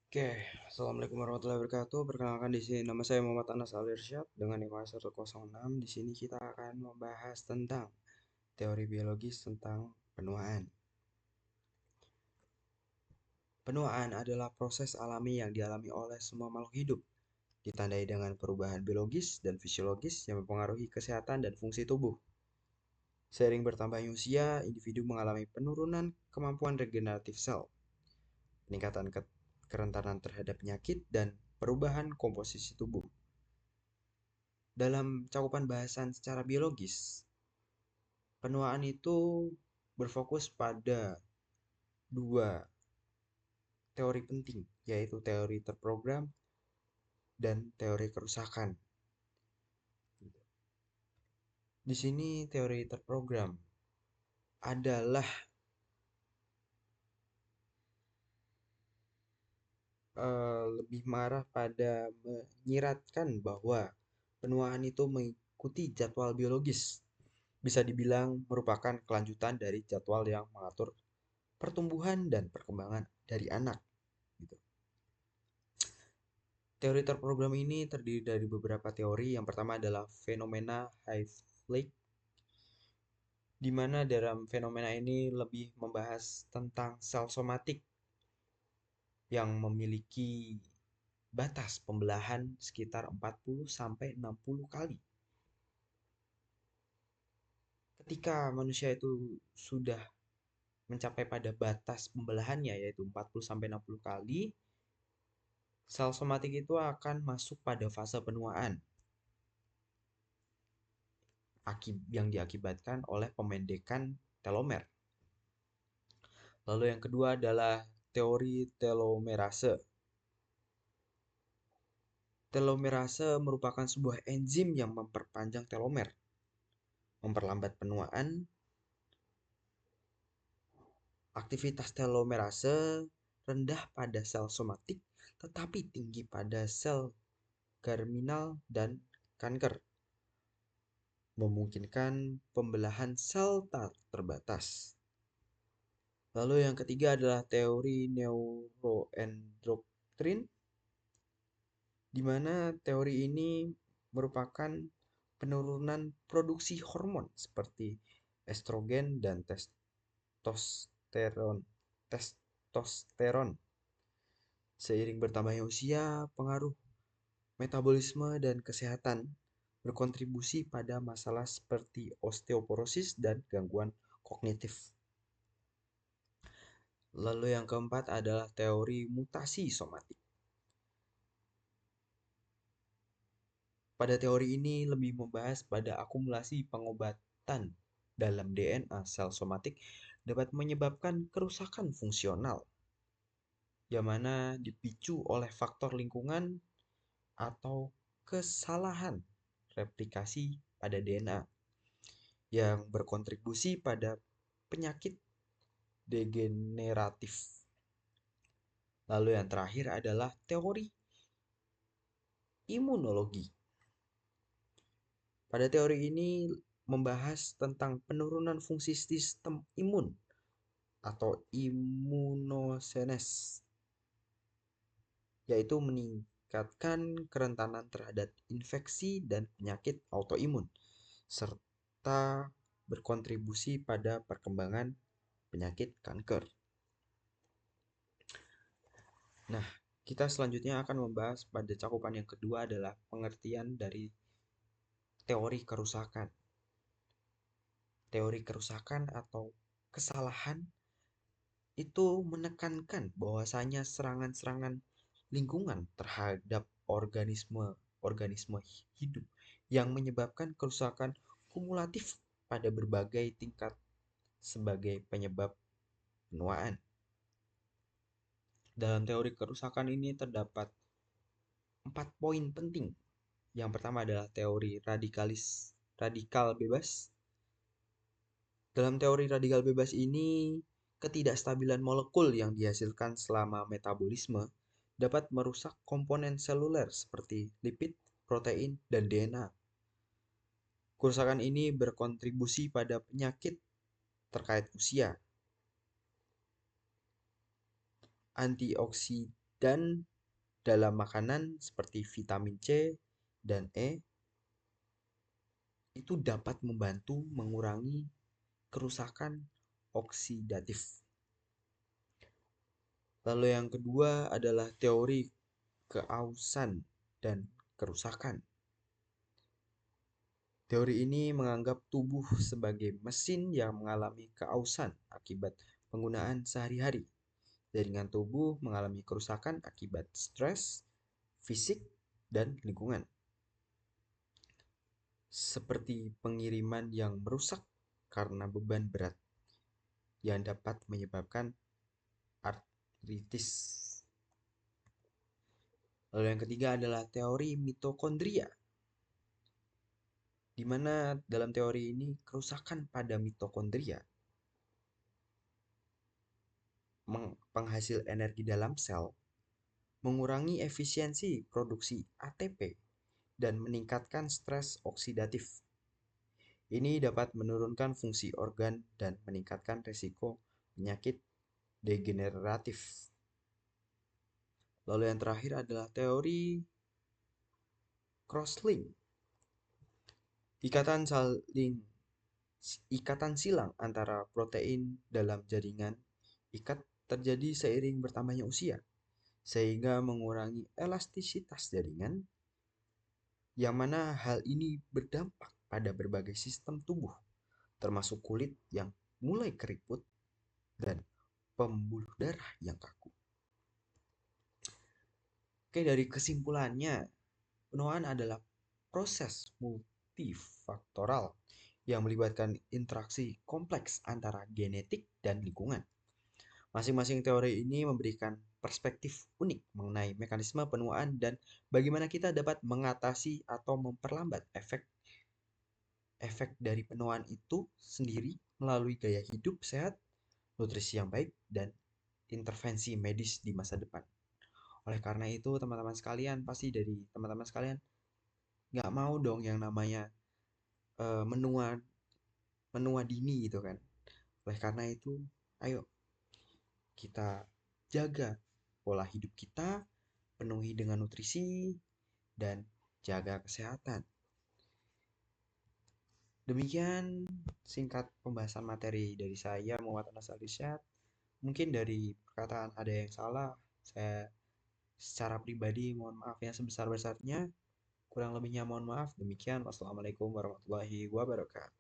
Oke, Assalamualaikum warahmatullahi wabarakatuh. Perkenalkan di sini nama saya Muhammad Anas Alirsyad dengan NIM 106. Di sini kita akan membahas tentang teori biologis tentang penuaan. Penuaan adalah proses alami yang dialami oleh semua makhluk hidup, ditandai dengan perubahan biologis dan fisiologis yang mempengaruhi kesehatan dan fungsi tubuh. Seiring bertambahnya usia, individu mengalami penurunan kemampuan regeneratif sel, peningkatan kerentanan terhadap penyakit, dan perubahan komposisi tubuh. Dalam cakupan bahasan secara biologis, penuaan itu berfokus pada dua teori penting, yaitu teori terprogram dan teori kerusakan. Di sini teori terprogram adalah lebih marah pada menyiratkan bahwa penuaan itu mengikuti jadwal biologis. Bisa dibilang merupakan kelanjutan dari jadwal yang mengatur pertumbuhan dan perkembangan dari anak. Gitu. Teori terprogram ini terdiri dari beberapa teori. Yang pertama adalah fenomena Hayflick, di mana dalam fenomena ini lebih membahas tentang sel somatik yang memiliki batas pembelahan sekitar 40 sampai 60 kali. Ketika manusia itu sudah mencapai pada batas pembelahannya yaitu 40 sampai 60 kali, sel somatik itu akan masuk pada fase penuaan yang diakibatkan oleh pemendekan telomer. Lalu yang kedua adalah teori telomerase. Telomerase merupakan sebuah enzim yang memperpanjang telomer, memperlambat penuaan. Aktivitas telomerase rendah pada sel somatik, tetapi tinggi pada sel germinal dan kanker, memungkinkan pembelahan sel terbatas. Lalu yang ketiga adalah teori neuroendokrine, di mana teori ini merupakan penurunan produksi hormon seperti estrogen dan testosteron. Seiring bertambahnya usia, pengaruh metabolisme dan kesehatan berkontribusi pada masalah seperti osteoporosis dan gangguan kognitif. Lalu yang keempat adalah teori mutasi somatik. Pada teori ini lebih membahas pada akumulasi pengobatan dalam DNA sel somatik dapat menyebabkan kerusakan fungsional, yang mana dipicu oleh faktor lingkungan atau kesalahan replikasi pada DNA yang berkontribusi pada penyakit degeneratif. Lalu yang terakhir adalah teori imunologi. Pada teori ini membahas tentang penurunan fungsi sistem imun atau imunosenes, yaitu meningkatkan kerentanan terhadap infeksi dan penyakit autoimun, serta berkontribusi pada perkembangan penyakit kanker. Nah, kita selanjutnya akan membahas pada cakupan yang kedua adalah pengertian dari teori kerusakan. Teori kerusakan atau kesalahan itu menekankan bahwasanya serangan-serangan lingkungan terhadap organisme hidup yang menyebabkan kerusakan kumulatif pada berbagai tingkat sebagai penyebab penuaan. Dalam teori kerusakan ini terdapat 4 poin penting. Yang pertama adalah teori radikal bebas. Dalam teori radikal bebas ini, ketidakstabilan molekul yang dihasilkan selama metabolisme dapat merusak komponen seluler seperti lipid, protein, dan DNA. Kerusakan ini berkontribusi pada penyakit terkait usia. Antioksidan Dan dalam makanan seperti vitamin C dan E itu dapat membantu mengurangi kerusakan oksidatif. Lalu yang kedua adalah teori keausan dan kerusakan. Teori ini menganggap tubuh sebagai mesin yang mengalami keausan akibat penggunaan sehari-hari. Jaringan tubuh mengalami kerusakan akibat stres, fisik, dan lingkungan. Seperti pengiriman yang merusak karena beban berat yang dapat menyebabkan artritis. Lalu yang ketiga adalah teori mitokondria, di mana dalam teori ini kerusakan pada mitokondria, penghasil energi dalam sel, mengurangi efisiensi produksi ATP, dan meningkatkan stres oksidatif. Ini dapat menurunkan fungsi organ dan meningkatkan risiko penyakit degeneratif. Lalu yang terakhir adalah teori crosslink. Ikatan silang antara protein dalam jaringan ikat terjadi seiring bertambahnya usia, sehingga mengurangi elastisitas jaringan, yang mana hal ini berdampak pada berbagai sistem tubuh, termasuk kulit yang mulai keriput dan pembuluh darah yang kaku. Oke, dari kesimpulannya, penuaan adalah proses multifaktoral yang melibatkan interaksi kompleks antara genetik dan lingkungan. Masing-masing teori ini memberikan perspektif unik mengenai mekanisme penuaan dan bagaimana kita dapat mengatasi atau memperlambat efek dari penuaan itu sendiri melalui gaya hidup sehat, nutrisi yang baik, dan intervensi medis di masa depan. Oleh karena itu, teman-teman sekalian, pasti dari teman-teman sekalian nggak mau dong yang namanya menua menua dini gitu kan. Oleh karena itu, ayo kita jaga pola hidup kita, penuhi dengan nutrisi, dan jaga kesehatan. Demikian singkat pembahasan materi dari saya, Muhammad Anasal Irsyad. Mungkin dari perkataan ada yang salah, saya secara pribadi mohon maaf yang sebesar-besarnya. Kurang lebihnya mohon maaf. Demikian, wassalamualaikum warahmatullahi wabarakatuh.